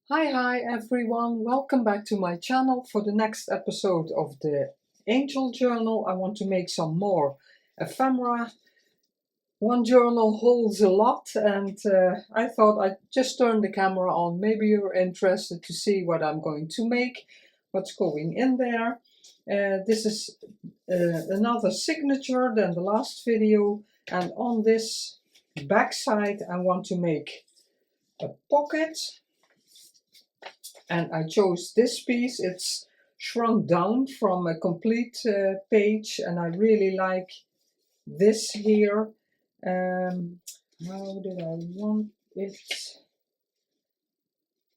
Hi everyone, welcome back to my channel. For the next episode of the Angel Journal I want to make some more ephemera. One journal holds a lot and I thought I'd just turn the camera on. Maybe you're interested to see what I'm going to make, what's going in there. This is another signature than the last video, and on this back side I want to make a pocket. And I chose this piece. It's shrunk down from a complete page, and I really like this here. How did I want it?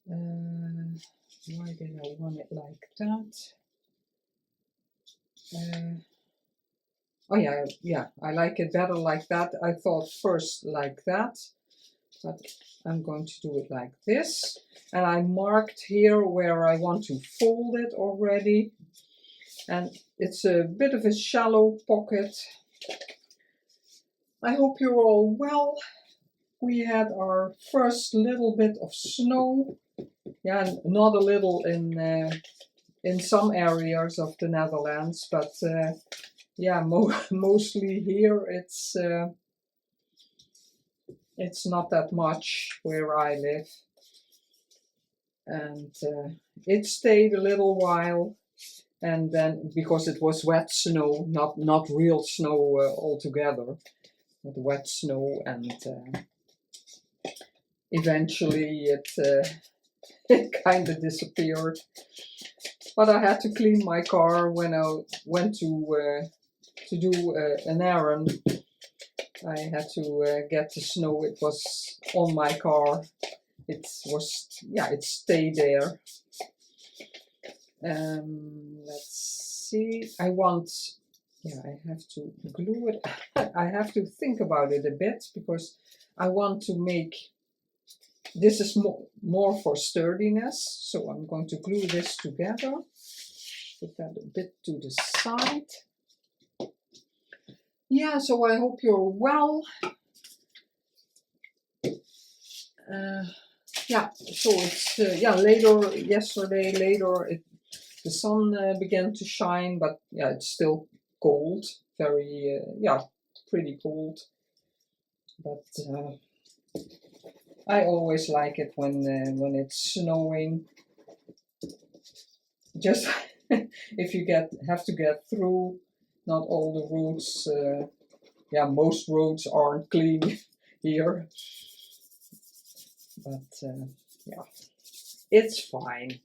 Why did I want it like that? Oh yeah, I like it better like that. I thought first like that, but I'm going to do it like this. And I marked here where I want to fold it already. And it's a bit of a shallow pocket. I hope you're all well. We had our first little bit of snow. Yeah, not a little in some areas of the Netherlands, but yeah, mostly here it's not that much where I live. And it stayed a little while, and then because it was wet snow, not real snow altogether, but wet snow, and eventually it kind of disappeared. But I had to clean my car when I went to do an errand. I had to get the snow. It was on my car. It stayed there. Let's see. I have to glue it. I have to think about it a bit because I want to make. This is more for sturdiness, so I'm going to glue this together. Put that a bit to the side. Yeah, so I hope you're well. Yeah, so it's yesterday later the sun began to shine, but yeah, it's still cold, very pretty cold. But I always like it when it's snowing. Just if you have to get through, not all the roads. Most roads aren't clean here. But yeah, it's fine.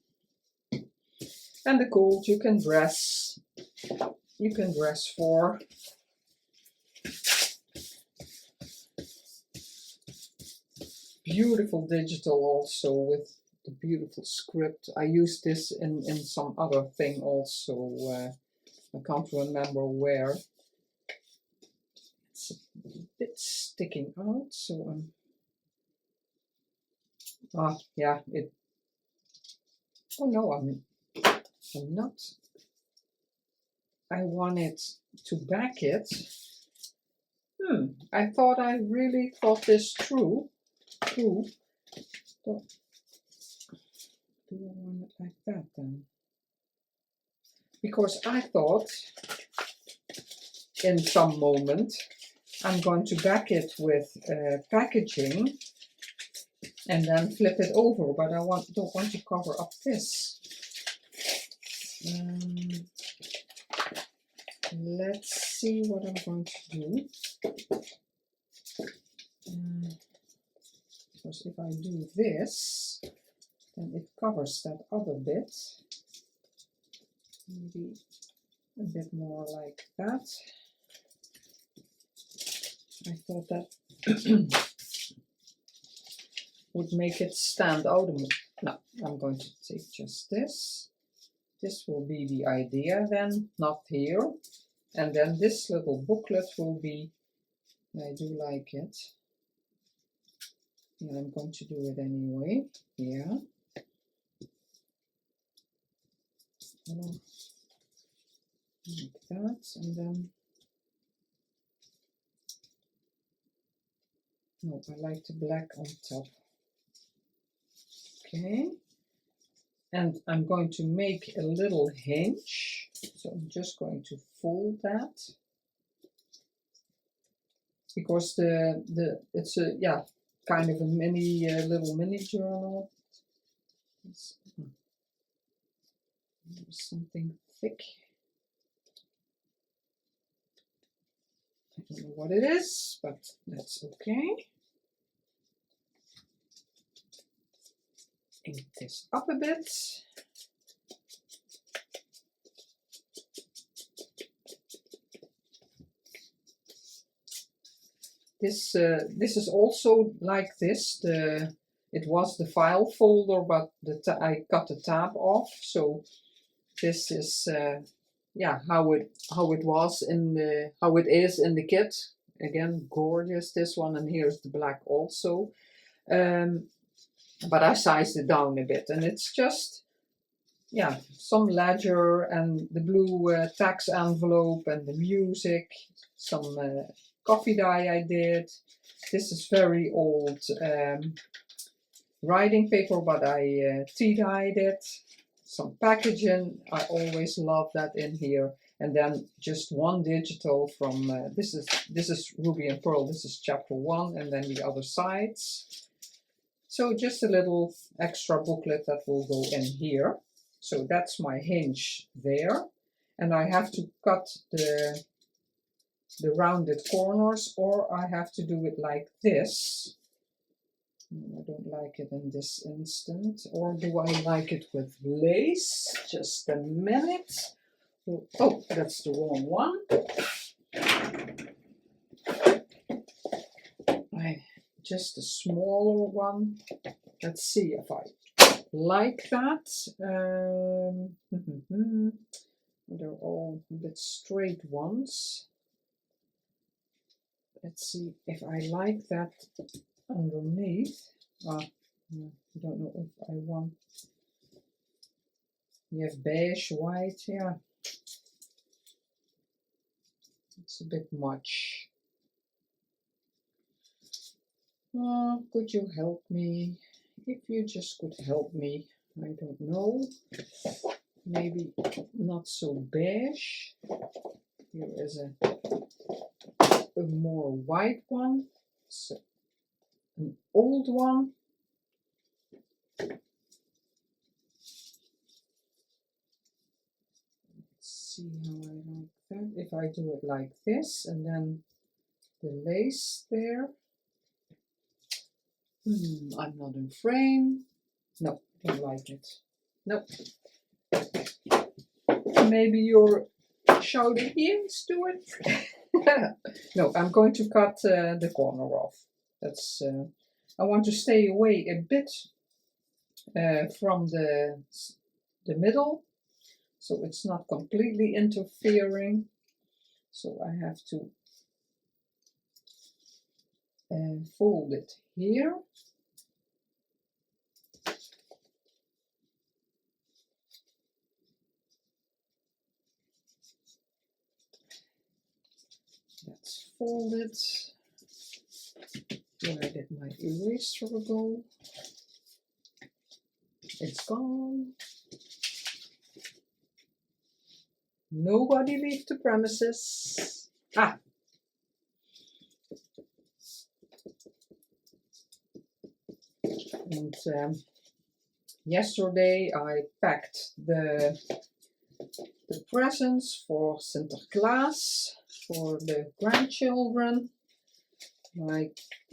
And the cold you can dress for. Beautiful digital also with the beautiful script. I used this in some other thing also. I can't remember where. It's a bit sticking out, so oh no, I'm not. I wanted to back it. I really thought this through. Do I want it like that then? Because I thought in some moment I'm going to back it with packaging and then flip it over, but I don't want to cover up this. Let's see what I'm going to do. Because if I do this, then it covers that other bit. Maybe a bit more like that. I thought that would make it stand out more. No, I'm going to take just this. This will be the idea then, not here. And then this little booklet will be, I do like it. And I'm going to do it anyway. Yeah. Like that, and then no, I like the black on top. Okay, and I'm going to make a little hinge. So I'm just going to fold that, because it's a, yeah, kind of a mini little mini journal. There's something thick. I don't know what it is, but that's okay. Ink this up a bit. This is also like this. It was the file folder, but I cut the tab off. So this is yeah, how it was in the, how it is in the kit. Again, gorgeous, this one, and here's the black also. But I sized it down a bit, and it's just, yeah, some ledger and the blue tax envelope and the music, some coffee dye I did. This is very old writing paper, but I tea dyed it. Some packaging, I always love that in here. And then just one digital from, this is Ruby and Pearl, this is chapter 1, and then the other sides. So just a little extra booklet that will go in here. So that's my hinge there. And I have to cut the rounded corners, or I have to do it like this. I don't like it in this instant. Or do I like it with lace? Just a minute. Oh, that's the wrong one. Just a smaller one. Let's see if I like that. They're all a bit straight ones. Let's see if I like that underneath. I don't know if I want. You have beige, white, yeah. It's a bit much. Could you help me? If you just could help me, I don't know. Maybe not so beige. Here is a more white one. So an old one. Let's see how I like that. If I do it like this, and then the lace there. I'm not in frame. No, don't like it. Nope. Maybe you're shouting, yes, do it. No, I'm going to cut the corner off. That's. I want to stay away a bit from the middle, so it's not completely interfering. So I have to fold it here. Let's fold it. Where did my eraser go? It's gone. Nobody leave the premises. Ah. And yesterday I packed the presents for Sinterklaas for the grandchildren. My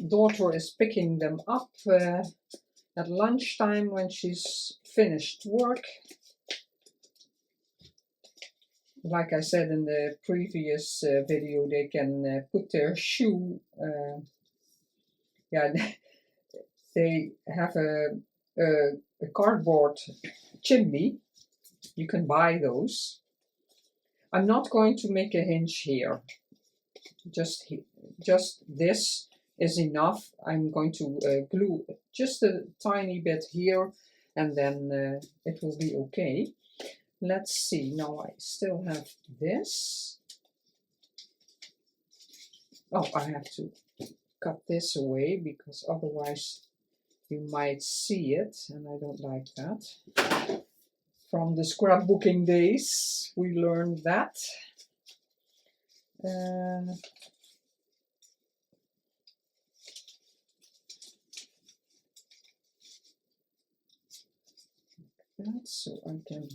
daughter is picking them up at lunchtime when she's finished work. Like I said in the previous video, they can put their shoe, yeah, they have a cardboard chimney. You can buy those. I'm not going to make a hinge here. Just this is enough. I'm going to glue just a tiny bit here, and then it will be okay. Let's see. Now I still have this. Oh, I have to cut this away because otherwise you might see it, and I don't like that. From the scrapbooking days, we learned that. So I can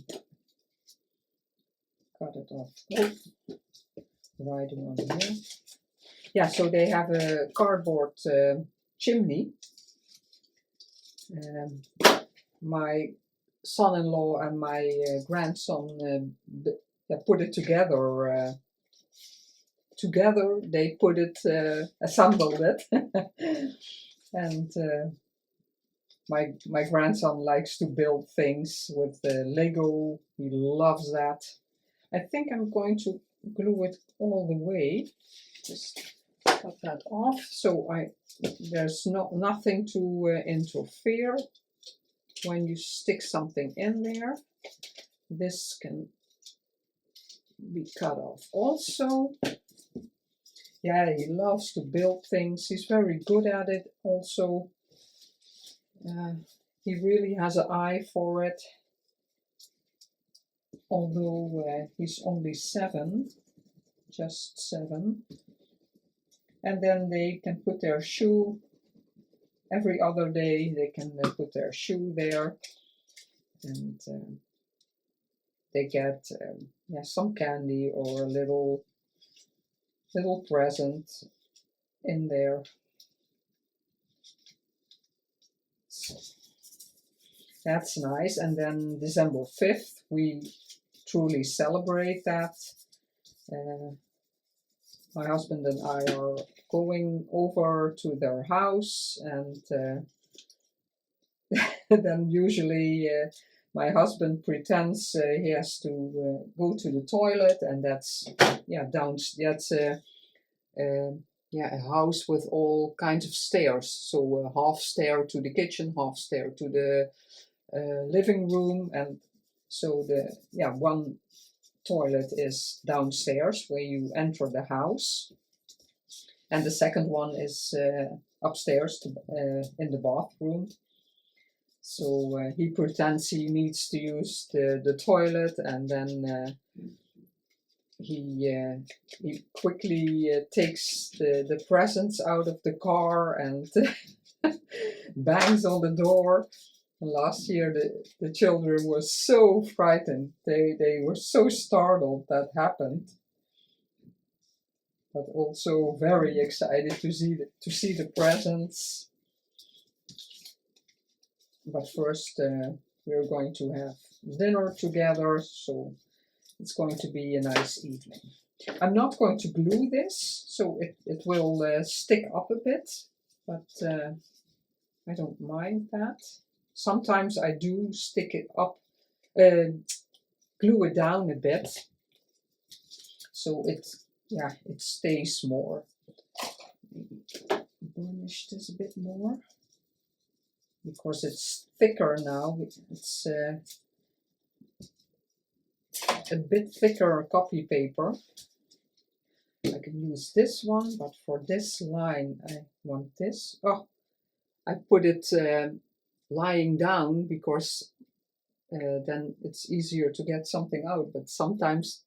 cut it off. Oh, writing on here. Yeah, so they have a cardboard chimney. My son-in-law and my grandson put it together. They put it, assembled it, and my grandson likes to build things with Lego. He loves that. I think I'm going to glue it all the way. Just cut that off so there's nothing to interfere when you stick something in there. This can be cut off also. Yeah, he loves to build things. He's very good at it also. He really has an eye for it. Although he's only 7, just 7. And then they can put their shoe every other day. They can put their shoe there, and they get some candy or a little present in there. So that's nice. And then December 5th, we truly celebrate that. My husband and I are going over to their house, and then usually my husband pretends he has to go to the toilet, and that's a house with all kinds of stairs. So half stair to the kitchen, half stair to the living room, and so one toilet is downstairs where you enter the house, and the second one is upstairs in the bathroom. So he pretends he needs to use the toilet, and then he quickly takes the presents out of the car and bangs on the door. And last year the children were so frightened. They were so startled that happened. But also very excited to see the presents. But first we're going to have dinner together, so it's going to be a nice evening. I'm not going to glue this, so it will stick up a bit, but I don't mind that. Sometimes I do stick it up, glue it down a bit, so it stays more. Maybe burnish this a bit more, because it's thicker now. It's a bit thicker copy paper. I can use this one, but for this line I want this. Oh, I put it lying down because then it's easier to get something out, but sometimes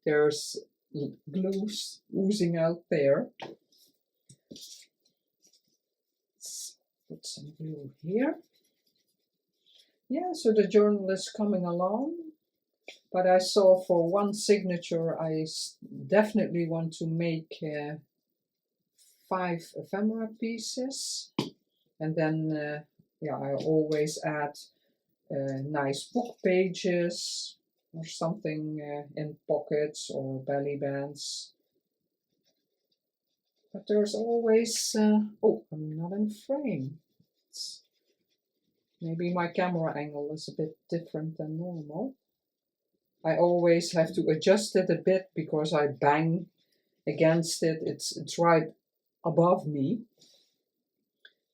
there's glue oozing out there. Let's put some glue here. Yeah, so the journal is coming along, but I saw for one signature I definitely want to make 5 ephemera pieces, and then I always add nice book pages or something in pockets or belly bands. But there's always, oh, I'm not in frame. Maybe my camera angle is a bit different than normal. I always have to adjust it a bit because I bang against it. It's right above me,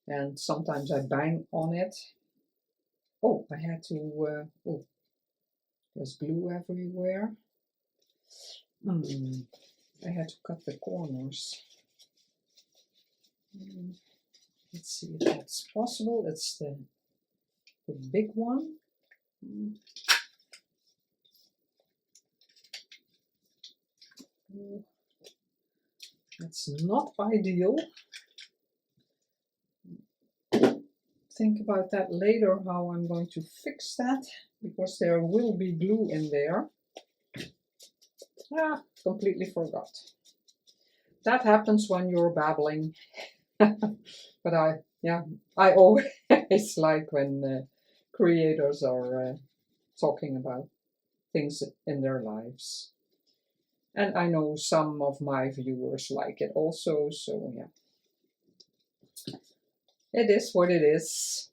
and sometimes I bang on it. Oh, I had to, oh, there's glue everywhere. I had to cut the corners. Let's see if that's possible. It's the big one. It's not ideal. Think about that later, how I'm going to fix that, because there will be glue in there. Ah, completely forgot. That happens when you're babbling. But I always like when creators are talking about things in their lives. And I know some of my viewers like it also, so yeah. It is what it is.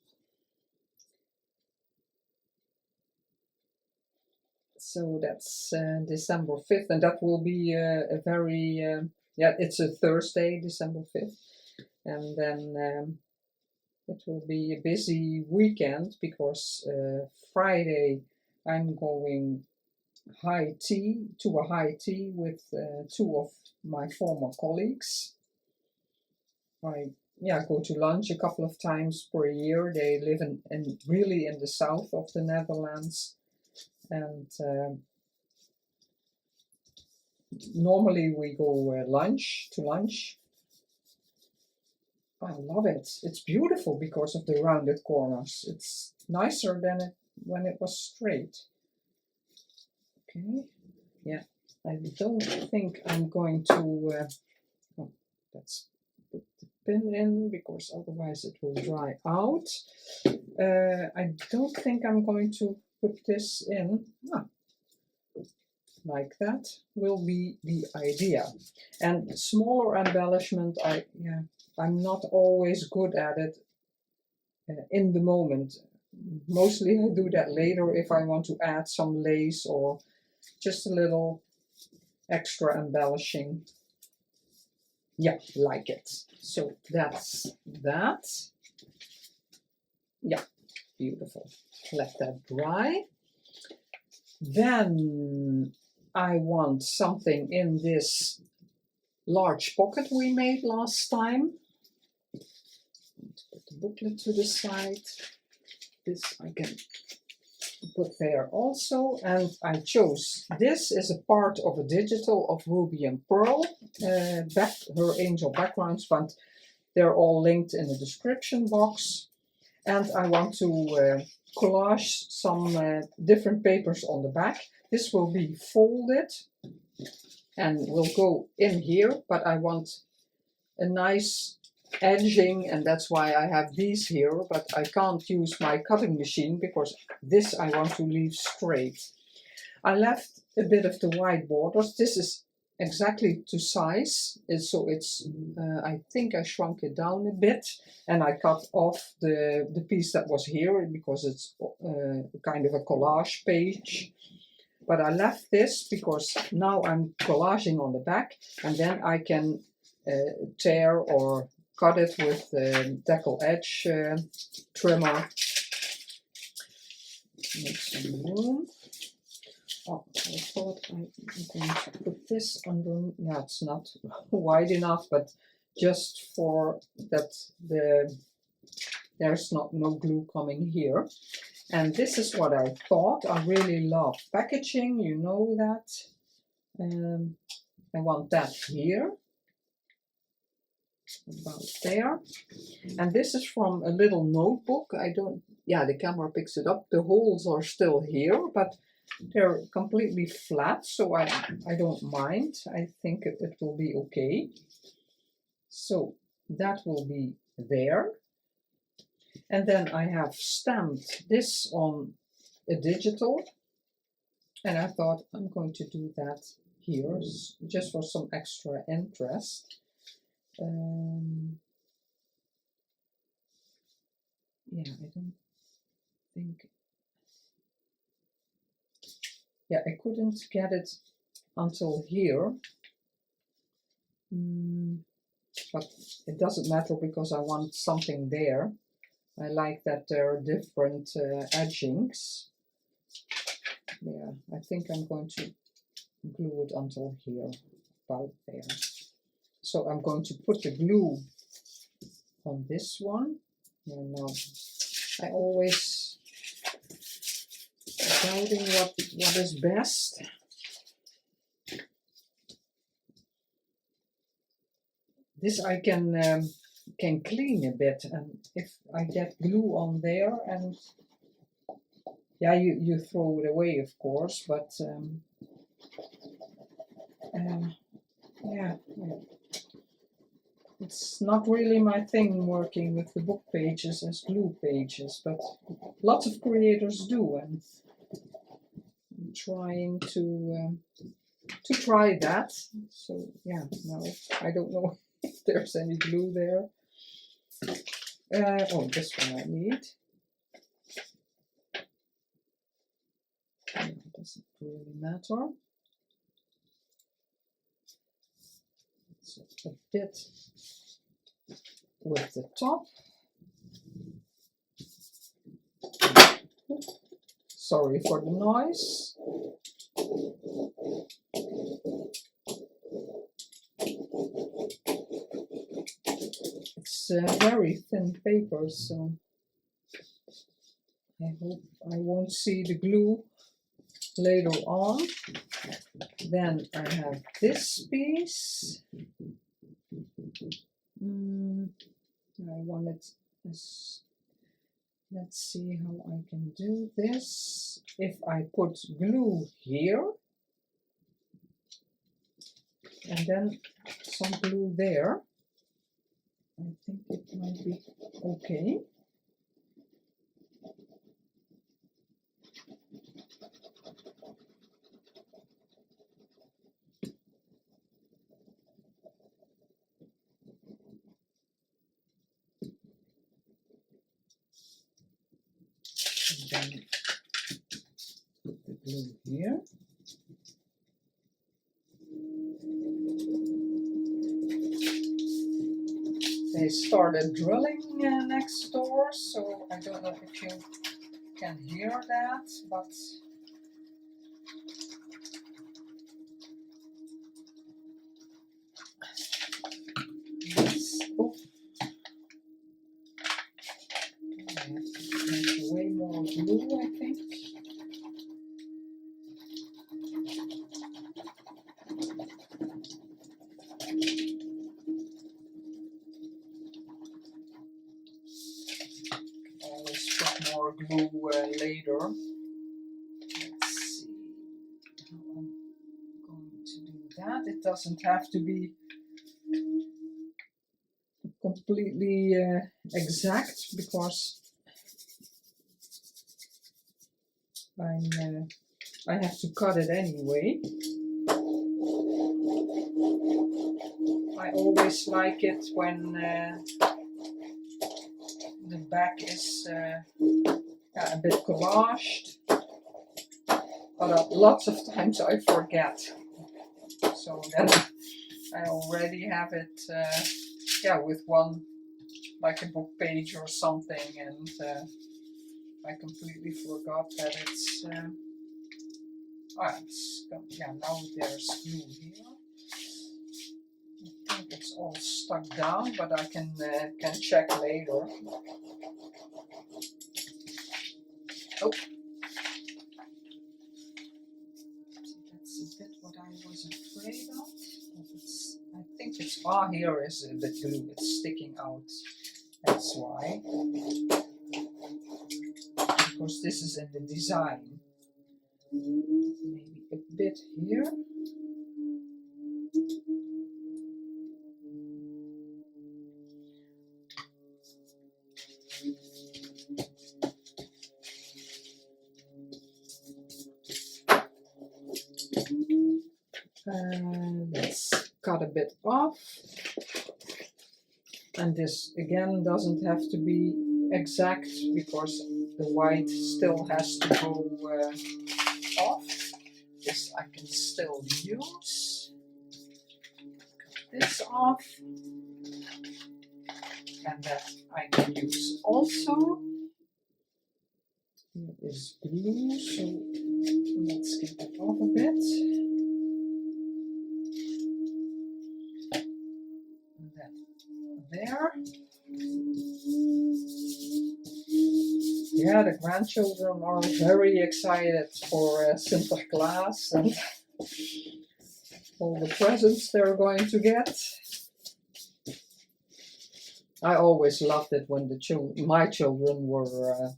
So that's December 5th, and that will be a very, yeah, it's a Thursday, December 5th. And then it will be a busy weekend, because Friday I'm going to a high tea with two of my former colleagues. I go to lunch a couple of times per year. They live in really in the south of the Netherlands, and normally we go to lunch. I love it. It's beautiful because of the rounded corners. It's nicer than when it was straight. Okay, yeah, I don't think I'm going to, let's put the pin in, because otherwise it will dry out. I don't think I'm going to put this in. Like that will be the idea. And smaller embellishment, I'm not always good at it in the moment. Mostly I do that later if I want to add some lace or just a little extra embellishing. Yeah, like it. So that's that. Yeah, beautiful. Let that dry. Then I want something in this large pocket we made last time. Put the booklet to the side. This I can put there also, and I chose, this is a part of a digital of Ruby and Pearl, her angel backgrounds, but they're all linked in the description box. And I want to collage some different papers on the back. This will be folded and will go in here, but I want a nice edging, and that's why I have these here, but I can't use my cutting machine because this I want to leave straight. I left a bit of the white borders. This is exactly to size, so it's I think I shrunk it down a bit, and I cut off the piece that was here because it's kind of a collage page. But I left this because now I'm collaging on the back, and then I can tear or cut it with the decal edge trimmer. Make some room. Oh, I thought I'm going to put this under. Yeah, it's not wide enough, but just for that there's no glue coming here. And this is what I thought. I really love packaging, you know that. I want that here, about there. And this is from a little notebook. The camera picks it up. The holes are still here, but they're completely flat, so I don't mind. I think it will be okay. So that will be there. And then I have stamped this on a digital, and I thought I'm going to do that here just for some extra interest. Yeah, I don't think. Yeah, I couldn't get it until here, but it doesn't matter because I want something there. I like that there are different edgings. Yeah, I think I'm going to glue it until here, about there. So I'm going to put the glue on this one. And now I always doubting what is best. This I can clean a bit, and if I get glue on there, and yeah, you throw it away, of course, but yeah, it's not really my thing working with the book pages as glue pages, but lots of creators do, and I'm trying to try that. So yeah, no, I don't know if there's any glue there. Oh, this one I need. It doesn't really matter. It's a bit with the top. Sorry for the noise. It's very thin paper, so I hope I won't see the glue later on. Then I have this piece. I want it as, let's see how I can do this. If I put glue here and then some glue there, I think it might be okay. And then put the glue here. They started drilling next door, so I don't know if you can hear that, but yes. Oh. I have to make way more glue, I think. Always put more glue later. Let's see how I'm going to do that. It doesn't have to be completely exact, because I have to cut it anyway. I always like it when the back is a bit collaged, but lots of times I forget. So then I already have it, yeah, with one, like a book page or something, and I completely forgot that it's, yeah, now there's glue here. I think it's all stuck down, but I can check later. Oh, that's a bit what I was afraid of. I think it's, here is the glue, it's sticking out. That's why. Because this is in the design. Maybe a bit here. Let's cut a bit off. And this again doesn't have to be exact, because the white still has to go off. This I can still use. Cut this off. And that I can use also. Here is glue, so let's get it off a bit. And then there. Yeah, the grandchildren are very excited for Sinterklaas and all the presents they're going to get. I always loved it when the my children were,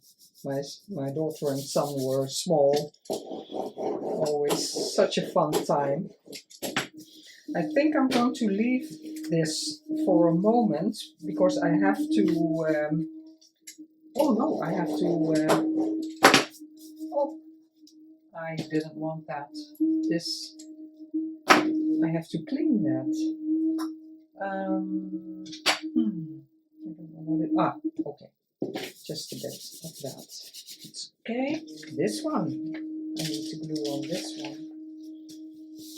my daughter and son were small. Always such a fun time. I think I'm going to leave this for a moment because I have to, oh no, I have to, oh, I didn't want that. This, I have to clean that. I don't know what it, okay, just a bit of that. It's okay. This one, I need to glue on this one.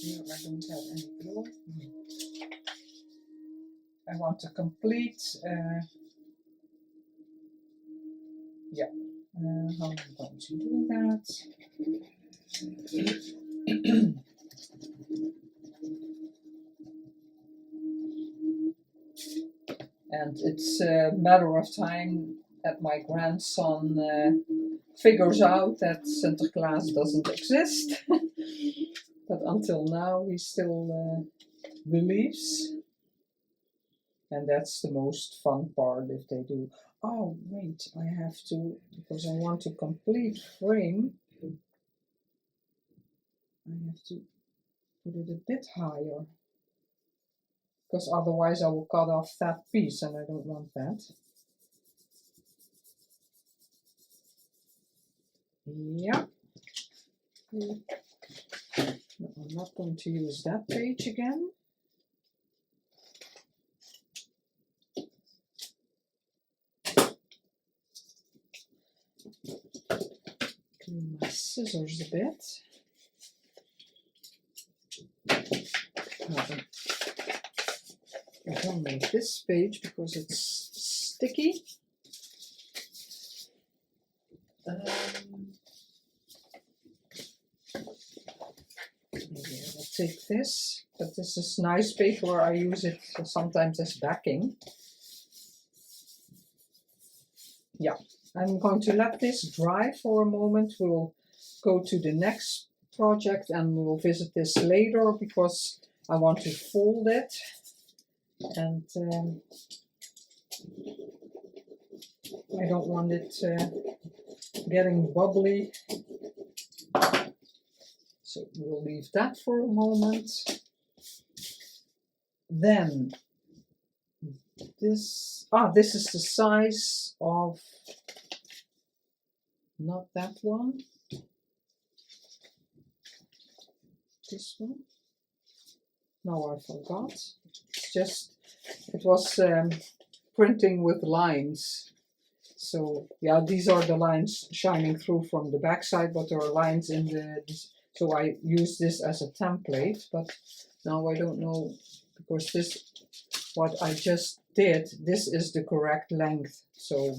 Here I don't have any glue. I want to complete, yeah, how am I going to do that? And it's a matter of time that my grandson figures out that Sinterklaas doesn't exist. But until now he still believes. And that's the most fun part if they do. Oh wait, I have to, because I want to complete frame, I have to put it a bit higher. Because otherwise I will cut off that piece and I don't want that. Yeah. No, I'm not going to use that page again. Clean my scissors a bit. I don't make this page because it's sticky. Maybe I will take this, but this is nice paper. I use it sometimes as backing. Yeah, I'm going to let this dry for a moment. We'll go to the next project and we'll visit this later because I want to fold it. And I don't want it getting bubbly. So we'll leave that for a moment. Then this is the size of, not that one, this one. No, I forgot. It's just, it was printing with lines. So yeah, these are the lines shining through from the back side, but there are lines in the, so I use this as a template, but now I don't know, because this, what I just did, this is the correct length. So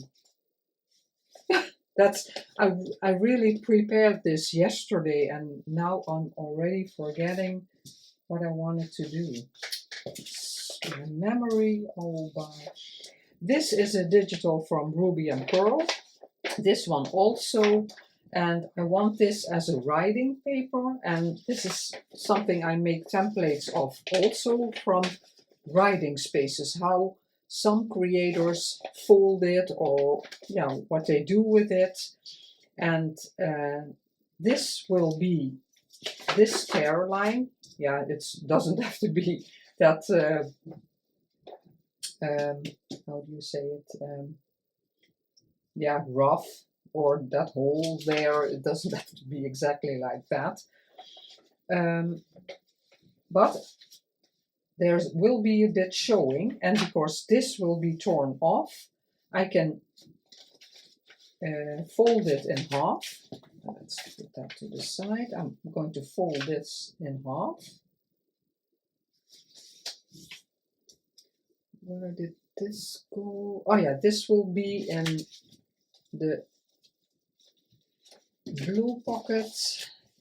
that's, I really prepared this yesterday and now I'm already forgetting what I wanted to do. My memory, oh bye. This is a digital from Ruby and Pearl. This one also. And I want this as a writing paper, and this is something I make templates of also from writing spaces, how some creators fold it or yeah, what they do with it. And this will be this tear line. Yeah, it doesn't have to be that, how do you say it, yeah, rough. Or that hole there, it doesn't have to be exactly like that. But there will be a bit showing, and because this will be torn off, I can fold it in half. Let's put that to the side. I'm going to fold this in half. Where did this go? Oh yeah, this will be in the blue pocket.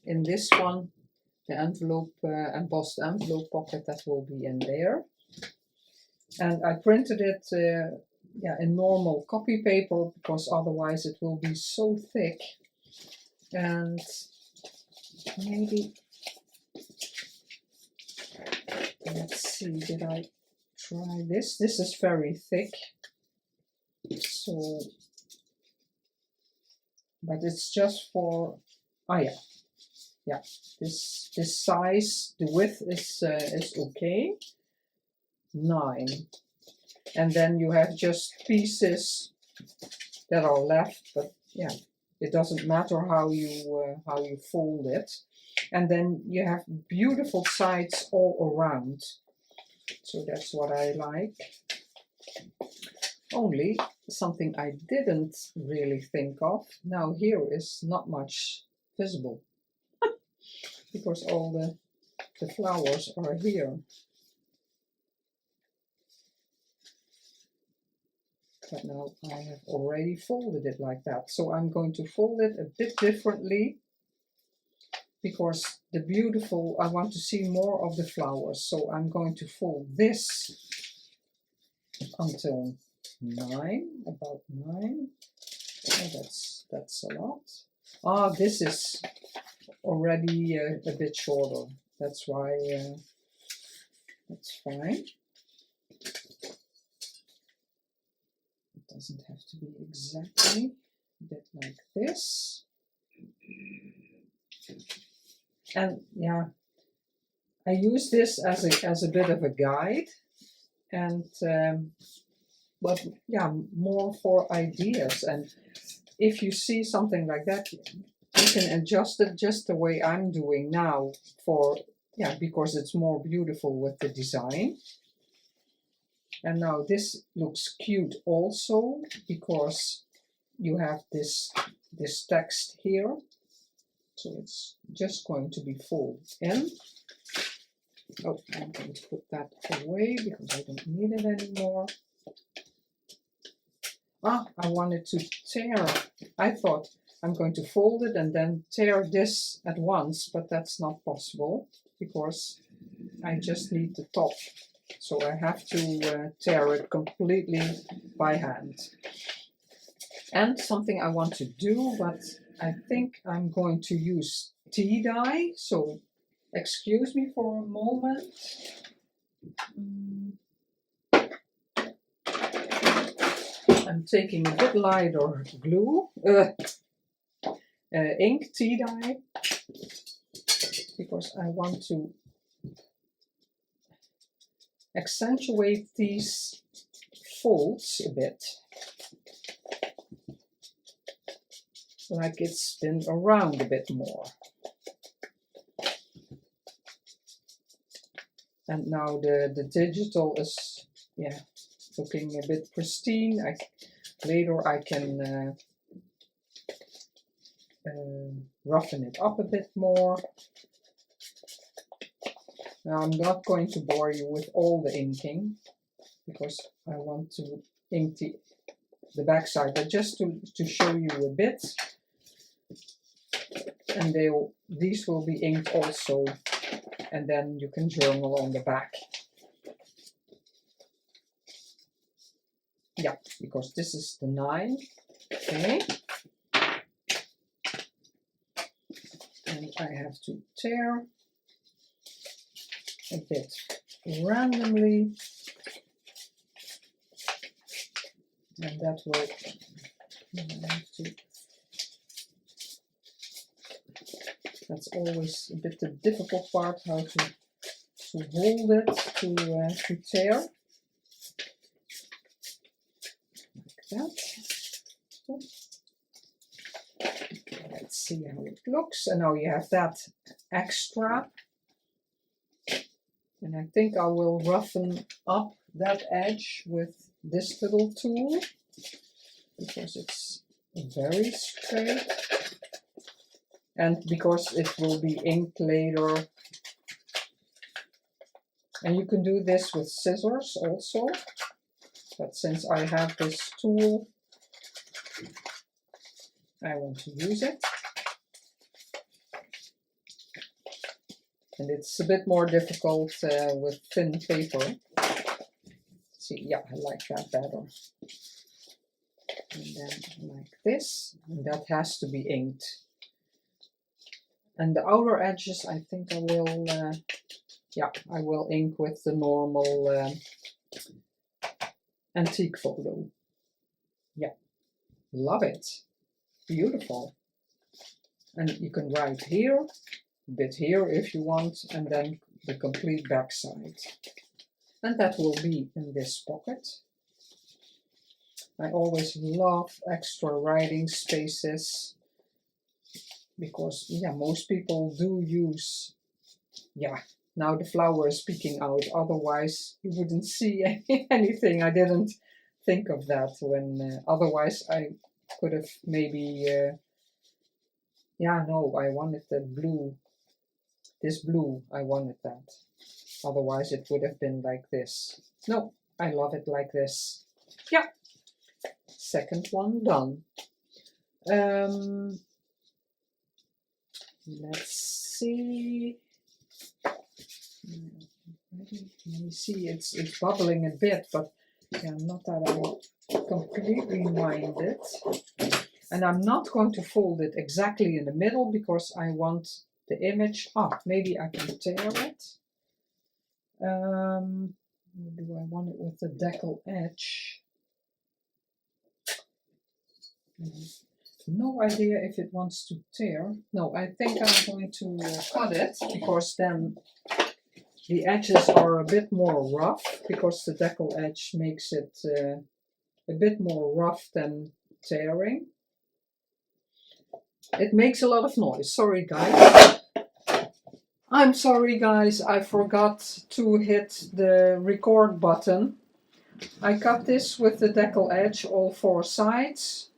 In this one, the envelope, embossed envelope pocket, that will be in there. And I printed it yeah, in normal copy paper because otherwise it will be so thick. And maybe, let's see, did I try this? This is very thick. So, but it's just for, oh yeah, yeah, this size, the width is okay. 9. And then you have just pieces that are left, but yeah, it doesn't matter how you fold it. And then you have beautiful sides all around, so that's what I like. Only something I didn't really think of, now here is not much visible because all the flowers are here. But now I have already folded it like that. So I'm going to fold it a bit differently because the beautiful, I want to see more of the flowers. So I'm going to fold this until 9, about 9. Oh, that's a lot. Ah, this is already a bit shorter. That's why that's fine. Doesn't have to be exactly a bit like this. And yeah, I use this as a bit of a guide, and but yeah, more for ideas. And if you see something like that, you can adjust it just the way I'm doing now, for yeah, because it's more beautiful with the design. And now this looks cute also because you have this text here. So it's just going to be folded in. Oh, I'm going to put that away because I don't need it anymore. Ah, I wanted to tear. I thought I'm going to fold it and then tear this at once, but that's not possible because I just need the top. So I have to tear it completely by hand. And something I want to do, but I think I'm going to use tea dye. So excuse me for a moment. I'm taking a bit lighter glue, ink, tea dye, because I want to accentuate these folds a bit, like it's spin around a bit more. And now the digital is, yeah, looking a bit pristine. Later I can roughen it up a bit more. Now I'm not going to bore you with all the inking because I want to ink the back side, but just to show you a bit. And these will be inked also, and then you can journal on the back. Yeah, because this is the 9. Okay. And I have to tear a bit randomly, and that will that's always a bit the difficult part, how to hold it to tear like that. Let's see how it looks. And now you have that extra. And I think I will roughen up that edge with this little tool because it's very straight. And because it will be inked later. And you can do this with scissors also. But since I have this tool, I want to use it. And it's a bit more difficult with thin paper. See, yeah, I like that better. And then like this, and that has to be inked. And the outer edges, I think I will, yeah, I will ink with the normal antique photo. Yeah, love it. Beautiful. And you can write here, a bit here if you want, and then the complete back side. And that will be in this pocket. I always love extra writing spaces because, yeah, most people do use, yeah, now the flower is peeking out, otherwise you wouldn't see anything. I didn't think of that when, otherwise I could have maybe, yeah, no, I wanted the blue, this blue, I wanted that. Otherwise it would have been like this. No, I love it like this. Yeah, second one done. Let's see. Let me see, it's bubbling a bit, but yeah, not that I completely mind it. And I'm not going to fold it exactly in the middle because I want the image. Maybe I can tear it. Do I want it with the decal edge? No idea if it wants to tear. No, I think I'm going to cut it because then the edges are a bit more rough, because the decal edge makes it a bit more rough than tearing. It makes a lot of noise. Sorry, guys. I'm sorry, guys. I forgot to hit the record button. I cut this with the decal edge, all four sides.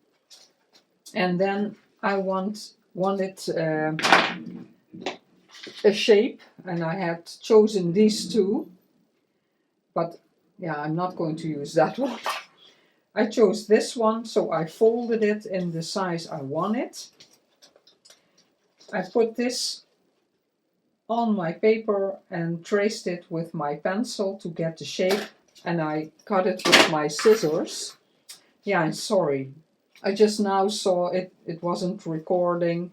And then I wanted a shape, and I had chosen these two. But yeah, I'm not going to use that one. I chose this one, so I folded it in the size I wanted. I put this on my paper and traced it with my pencil to get the shape, and I cut it with my scissors. Yeah, I'm sorry. I just now saw it wasn't recording.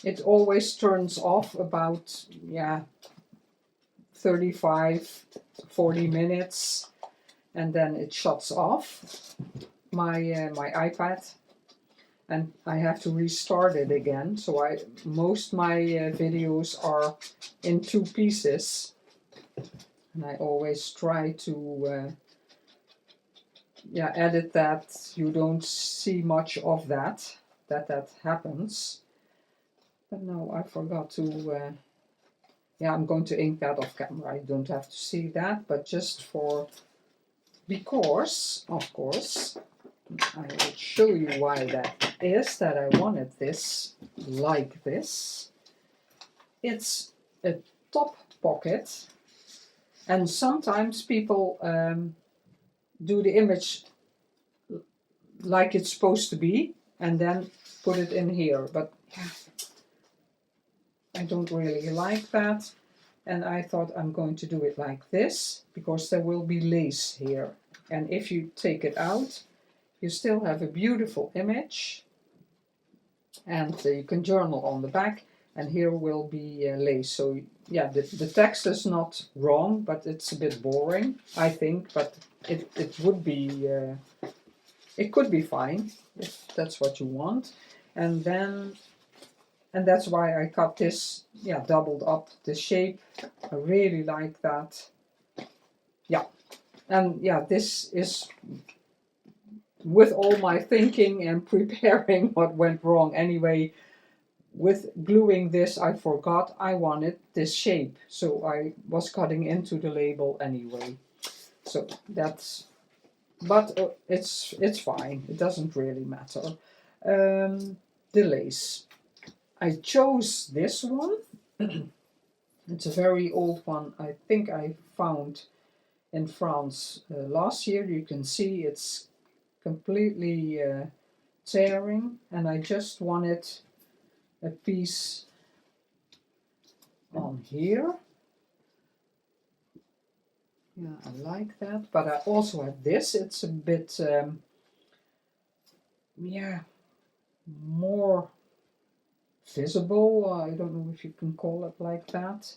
It always turns off about, yeah, 35, 40 minutes, and then it shuts off my iPad, and I have to restart it again. So most my videos are in two pieces, and I always try to edit that you don't see much of that happens. But no, I forgot to I'm going to ink that off camera. You don't have to see that, but just because, of course, I will show you why that is, that I wanted this like this. It's a top pocket, and sometimes people do the image like it's supposed to be and then put it in here, but I don't really like that. And I thought I'm going to do it like this because there will be lace here, and if you take it out, you still have a beautiful image, and you can journal on the back, and here will be lace. So yeah, the text is not wrong, but it's a bit boring, I think, but it would be it could be fine if that's what you want. And that's why I cut this, doubled up the shape. I really like that. Yeah, and yeah, this is with all my thinking and preparing what went wrong. Anyway, with gluing this, I forgot I wanted this shape, so I was cutting into the label anyway. So that's, but it's fine. It doesn't really matter. The lace. I chose this one. It's a very old one. I think I found in France last year. You can see it's completely tearing, and I just wanted a piece on here. Yeah, I like that, but I also have this. It's a bit more visible. I don't know if you can call it like that.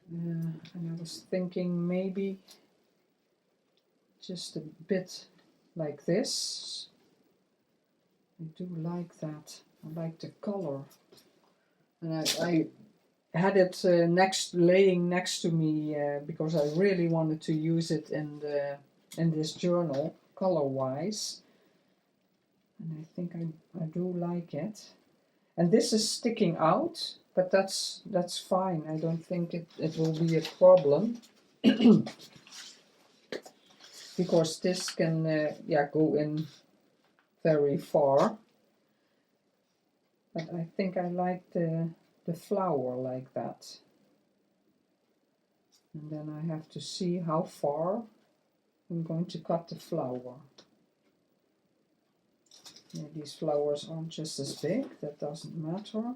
And I was thinking maybe just a bit like this. I do like that. I like the color. And I had it laying next to me because I really wanted to use it in this journal, color-wise. And I think I do like it. And this is sticking out, but that's fine. I don't think it will be a problem. Because this can go in very far. But I think I like the flower like that. And then I have to see how far I'm going to cut the flower. Yeah, these flowers aren't just as big, that doesn't matter.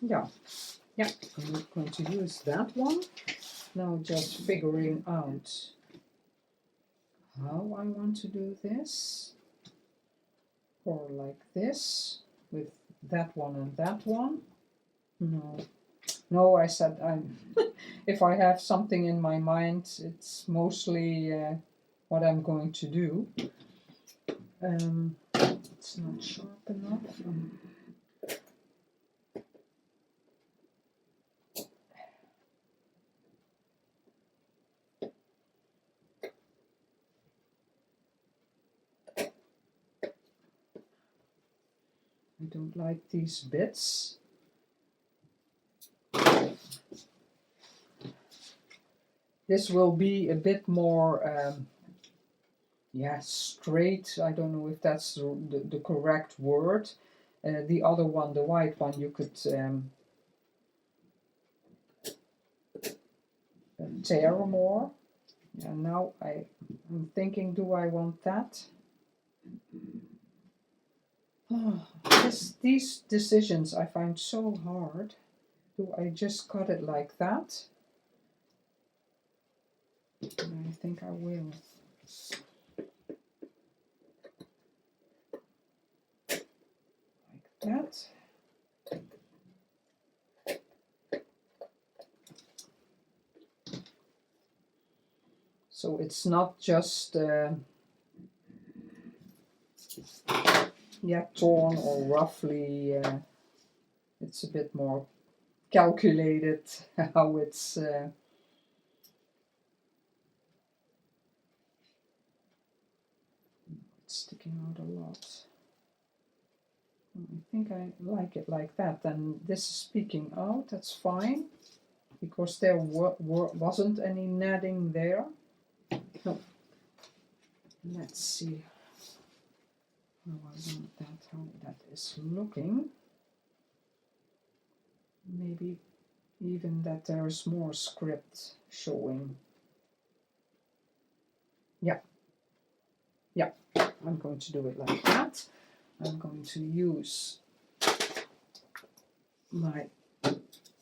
Yeah, I'm not going to use that one. Now just figuring out how I want to do this. Or like this, with that one and that one. No, I said if I have something in my mind, it's mostly what I'm going to do. It's not sharp enough. I don't like these bits. This will be a bit more, straight. I don't know if that's the correct word. The other one, the white one, you could tear more. And now I'm thinking, do I want that? These decisions I find so hard. Do I just cut it like that? And I think I will. Like that. So it's not just torn or roughly. It's a bit more calculated how it's. Sticking out a lot. I think I like it like that. And this is speaking out, that's fine, because there wasn't any netting there. No. Let's see how I want that, how that is looking. Maybe even that there is more script showing. Yeah, I'm going to do it like that. I'm going to use my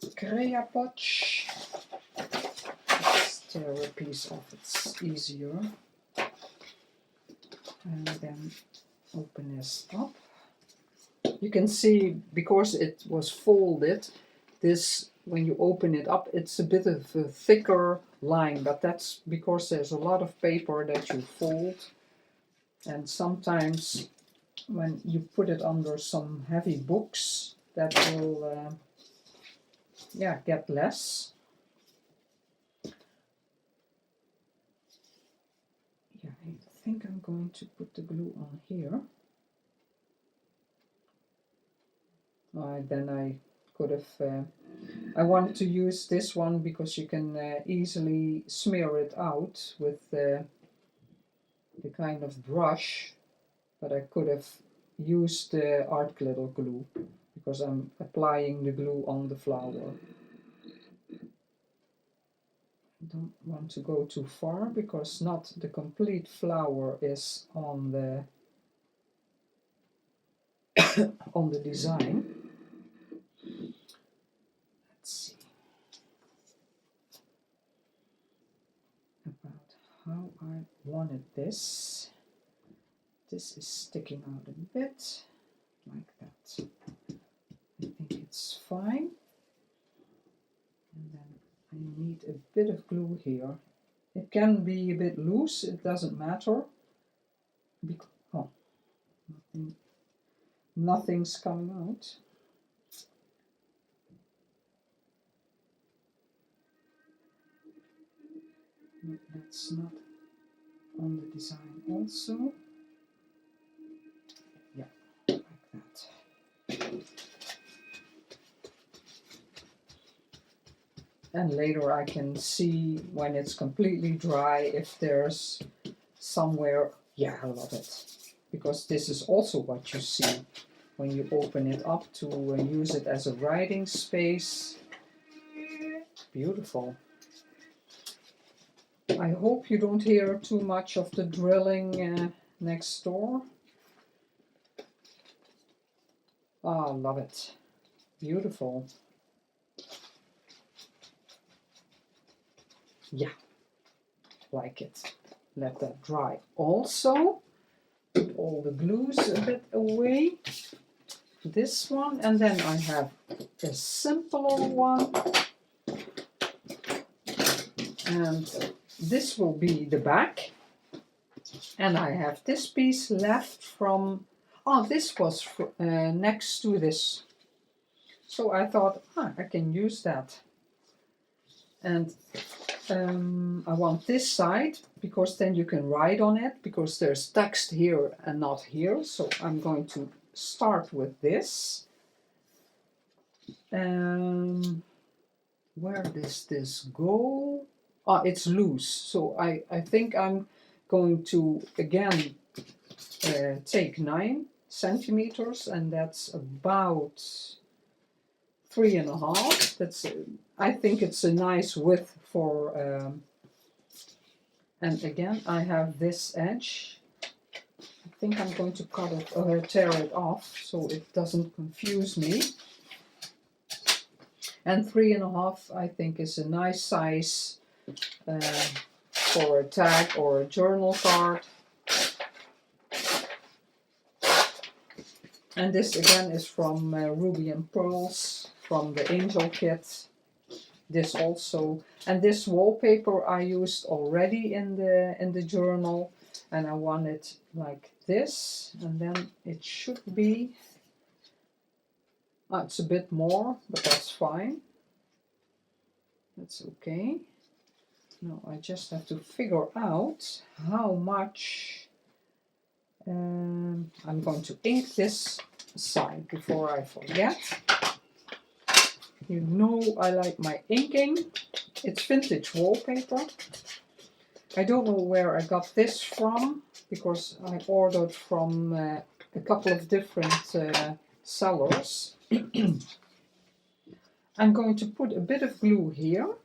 Crayapotch. Let's tear a piece off, it's easier. And then open this up. You can see, because it was folded, this, when you open it up, it's a bit of a thicker line, but that's because there's a lot of paper that you fold. And sometimes when you put it under some heavy books, that will get less. Yeah, I think I'm going to put the glue on here. Then I could have, I wanted to use this one because you can easily smear it out with the kind of brush, but I could have used the art glitter glue because I'm applying the glue on the flower. I don't want to go too far because not the complete flower is on the on the design. Let's see about how I wanted this. This is sticking out a bit like that. I think it's fine. And then I need a bit of glue here It can be a bit loose, it doesn't matter. Oh, nothing's coming out. No, that's not on the design also. Yeah, like that. And later I can see when it's completely dry if there's somewhere. Yeah, I love it. Because this is also what you see when you open it up to use it as a writing space. Beautiful. I hope you don't hear too much of the drilling next door. Ah, I love it. Beautiful. Yeah, like it. Let that dry also. Put all the glues a bit away. This one, and then I have a simpler one. And this will be the back. And I have this piece left from, oh, this was next to this. So I thought, I can use that. And I want this side, because then you can write on it, because there's text here and not here. So I'm going to start with this. Where does this go? Ah, it's loose. So I think I'm going to, again, take 9 centimeters, and that's about 3.5. That's, I think it's a nice width for, and again, I have this edge. I think I'm going to cut it or tear it off so it doesn't confuse me. And 3.5, I think, is a nice size for a tag or a journal card. And this again is from Ruby&Pearlxo, from the Angel Kit. This also, and this wallpaper I used already in the journal, and I want it like this, and then it should be. It's a bit more, but that's fine. That's okay. Now I just have to figure out how much. I'm going to ink this side before I forget. You know I like my inking. It's vintage wallpaper. I don't know where I got this from, because I ordered from a couple of different sellers. I'm going to put a bit of glue here.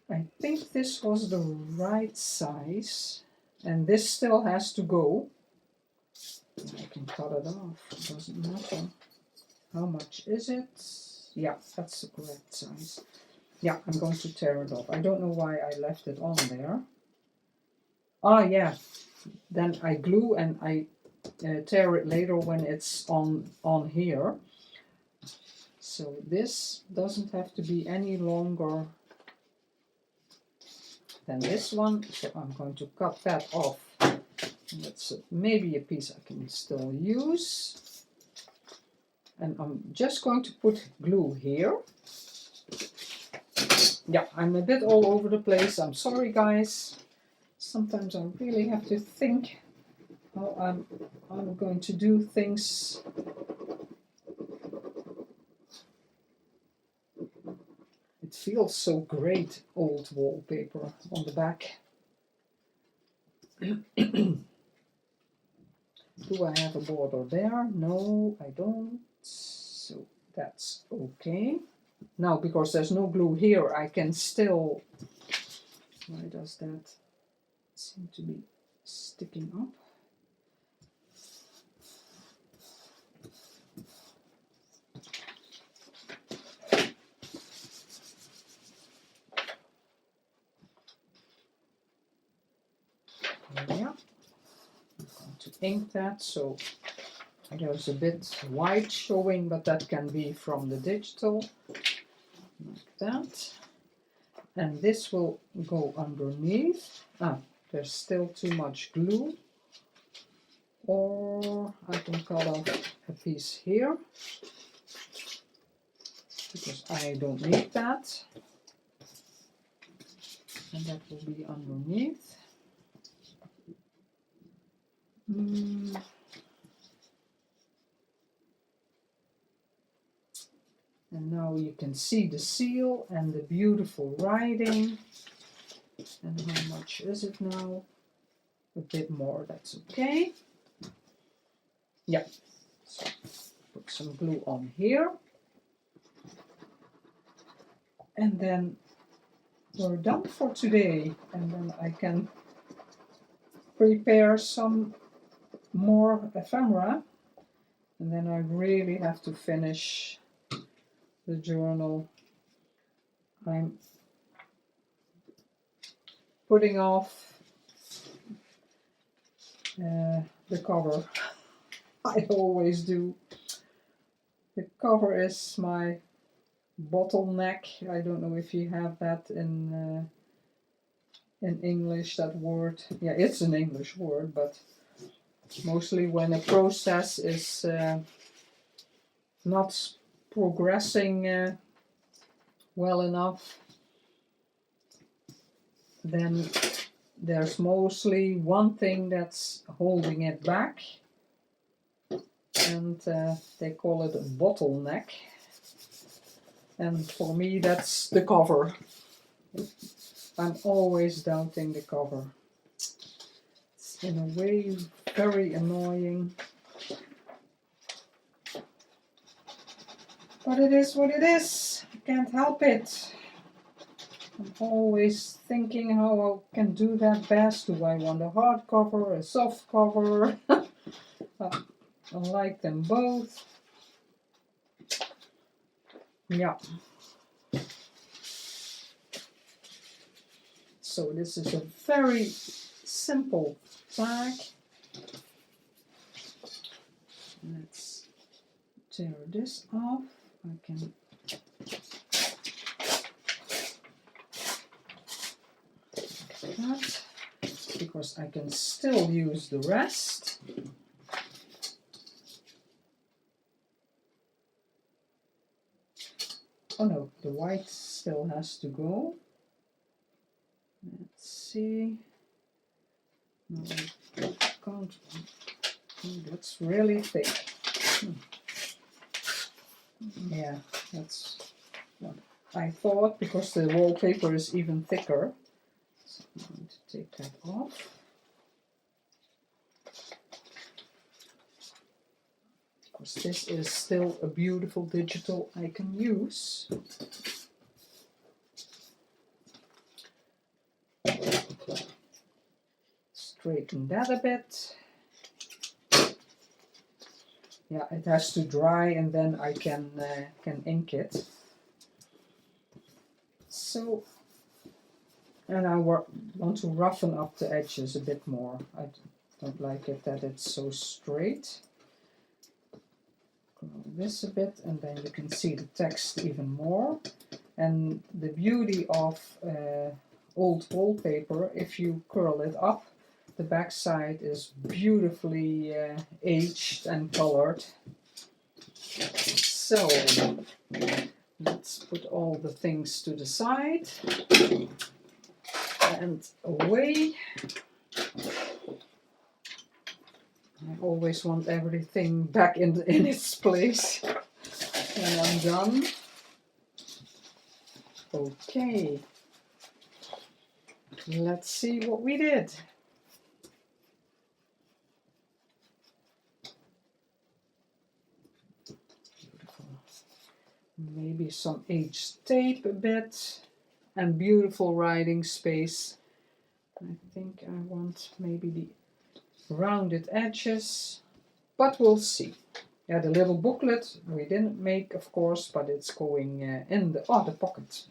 I think this was the right size, and this still has to go. I can cut it off, it doesn't matter. How much is it? Yeah, that's the correct size. Yeah, I'm going to tear it off. I don't know why I left it on there. Ah, yeah. Then I glue and I tear it later when it's on here. So this doesn't have to be any longer than this one. So I'm going to cut that off. That's maybe a piece I can still use. And I'm just going to put glue here. Yeah, I'm a bit all over the place. I'm sorry, guys. Sometimes I really have to think how I'm going to do things. It feels so great, old wallpaper on the back. Do I have a border there? No, I don't. So that's okay. Now, because there's no glue here, I can still... Why does that seem to be sticking up? Yeah, I'm going to ink that, so there's a bit white showing, but that can be from the digital, like that. And this will go underneath. Ah, there's still too much glue. Or I can cut off a piece here, because I don't need that. And that will be underneath. And now you can see the seal and the beautiful writing. And how much is it now? A bit more, that's okay. Yeah, so put some glue on here. And then we're done for today. And then I can prepare some more ephemera. And then I really have to finish the journal. I'm putting off the cover. I always do. The cover is my bottleneck. I don't know if you have that in English, that word. Yeah, it's an English word, but mostly when a process is not progressing well enough, then there's mostly one thing that's holding it back, and they call it a bottleneck. And for me, that's the cover. I'm always doubting the cover. It's in a way very annoying. But it is what it is. I can't help it. I'm always thinking how I can do that best. Do I want a hard cover, a soft cover? I like them both. Yeah. So this is a very simple tag. Let's tear this off. I can that, because I can still use the rest. Oh no, the white still has to go. Let's see. No, I can't. Oh, that's really thick. Yeah, that's what I thought, because the wallpaper is even thicker. So I'm going to take that off. Because this is still a beautiful digital I can use. Straighten that a bit. Yeah, it has to dry and then I can ink it. So, and I want to roughen up the edges a bit more. I don't like it that it's so straight. Curl this a bit, and then you can see the text even more. And the beauty of old wallpaper, if you curl it up, the back side is beautifully aged and colored. So let's put all the things to the side and away. I always want everything back in its place when I'm done. Okay, let's see what we did. Beautiful. Maybe some aged tape a bit, and beautiful writing space. I think I want maybe the rounded edges, but we'll see. Yeah, the little booklet we didn't make, of course, but it's going in the pocket.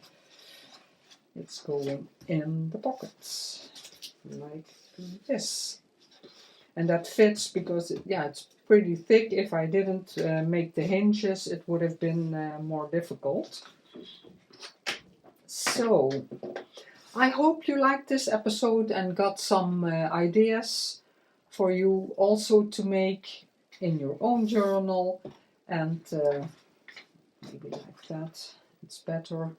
It's going in the pockets, like this. And that fits because, it's pretty thick. If I didn't make the hinges, it would have been more difficult. So, I hope you liked this episode and got some ideas for you also to make in your own journal. And maybe like that, it's better.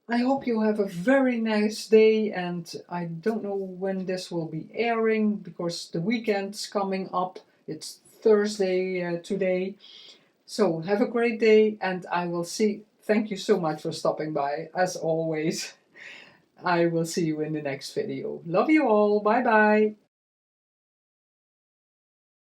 I hope you have a very nice day, and I don't know when this will be airing because the weekend's coming up. It's Thursday today. So have a great day, and I will see. Thank you so much for stopping by, as always. I will see you in the next video. Love you all. Bye bye.